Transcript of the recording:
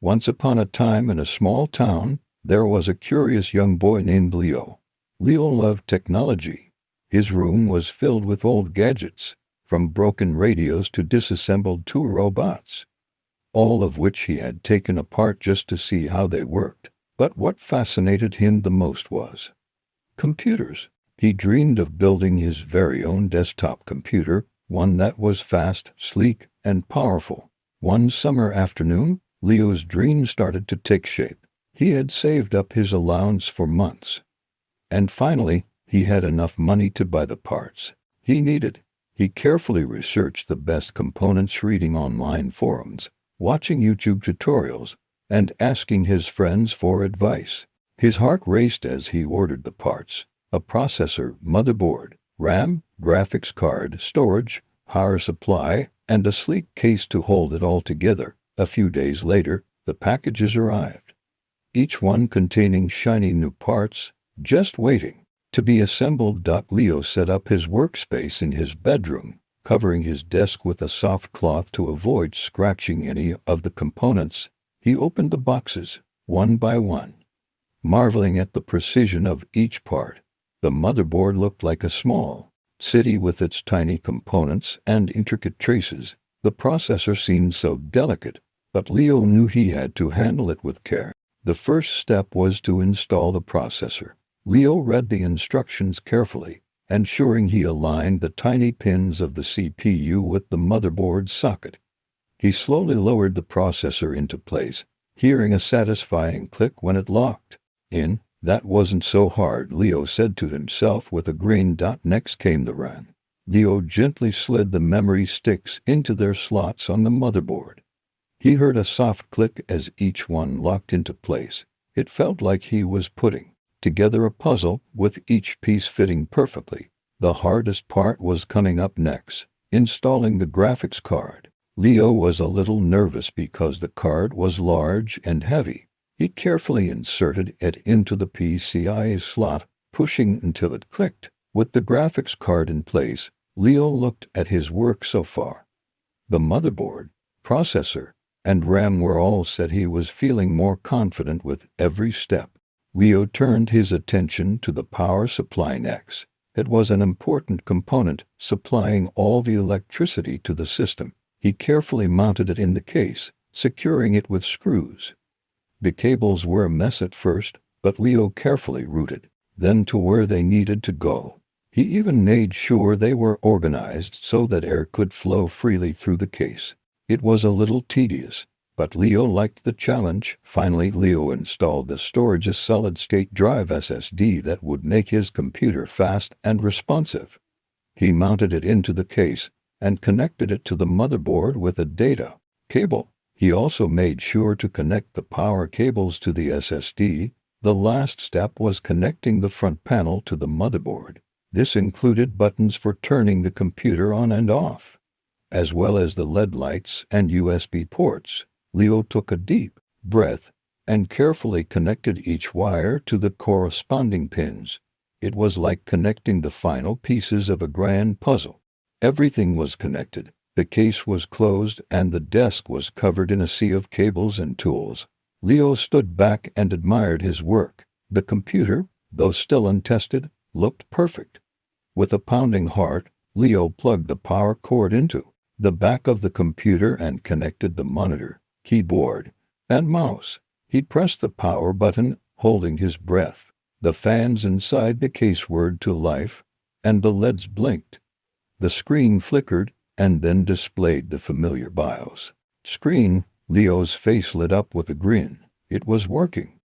Once upon a time in a small town, there was a curious young boy named Leo. Leo loved technology. His room was filled with old gadgets, from broken radios to disassembled tool robots, all of which he had taken apart just to see how they worked. But what fascinated him the most was computers. He dreamed of building his very own desktop computer, one that was fast, sleek, and powerful. One summer afternoon, Leo's dream started to take shape. He had saved up his allowance for months, and finally, he had enough money to buy the parts he needed. He carefully researched the best components, reading online forums, watching YouTube tutorials, and asking his friends for advice. His heart raced as he ordered the parts: a processor, motherboard, RAM, graphics card, storage, power supply, and a sleek case to hold it all together. A few days later, the packages arrived, each one containing shiny new parts, just waiting to be assembled. Leo set up his workspace in his bedroom, covering his desk with a soft cloth to avoid scratching any of the components. He opened the boxes, one by one, marveling at the precision of each part. The motherboard looked like a small city with its tiny components and intricate traces. The processor seemed so delicate, but Leo knew he had to handle it with care. The first step was to install the processor. Leo read the instructions carefully, ensuring he aligned the tiny pins of the CPU with the motherboard socket. He slowly lowered the processor into place, hearing a satisfying click when it locked in. That wasn't so hard, Leo said to himself with a grin. Next came the RAM. Leo gently slid the memory sticks into their slots on the motherboard. He heard a soft click as each one locked into place. It felt like he was putting together a puzzle, with each piece fitting perfectly. The hardest part was coming up next: installing the graphics card. Leo was a little nervous because the card was large and heavy. He carefully inserted it into the PCIe slot, pushing until it clicked. With the graphics card in place, Leo looked at his work so far. The motherboard, processor, and RAM were all set. He was feeling more confident with every step. Leo turned his attention to the power supply next. It was an important component, supplying all the electricity to the system. He carefully mounted it in the case, securing it with screws. The cables were a mess at first, but Leo carefully routed them to where they needed to go. He even made sure they were organized so that air could flow freely through the case. It was a little tedious, but Leo liked the challenge. Finally, Leo installed the storage, a solid-state drive SSD that would make his computer fast and responsive. He mounted it into the case and connected it to the motherboard with a data cable. He also made sure to connect the power cables to the SSD. The last step was connecting the front panel to the motherboard. This included buttons for turning the computer on and off, as well as the LED lights and USB ports. Leo took a deep breath and carefully connected each wire to the corresponding pins. It was like connecting the final pieces of a grand puzzle. Everything was connected. The case was closed and the desk was covered in a sea of cables and tools. Leo stood back and admired his work. The computer, though still untested, looked perfect. With a pounding heart, Leo plugged the power cord into the back of the computer and connected the monitor, keyboard, and mouse. He pressed the power button, holding his breath. The fans inside the case whirred to life, and the LEDs blinked. The screen flickered and then displayed the familiar BIOS screen. Leo's face lit up with a grin. It was working.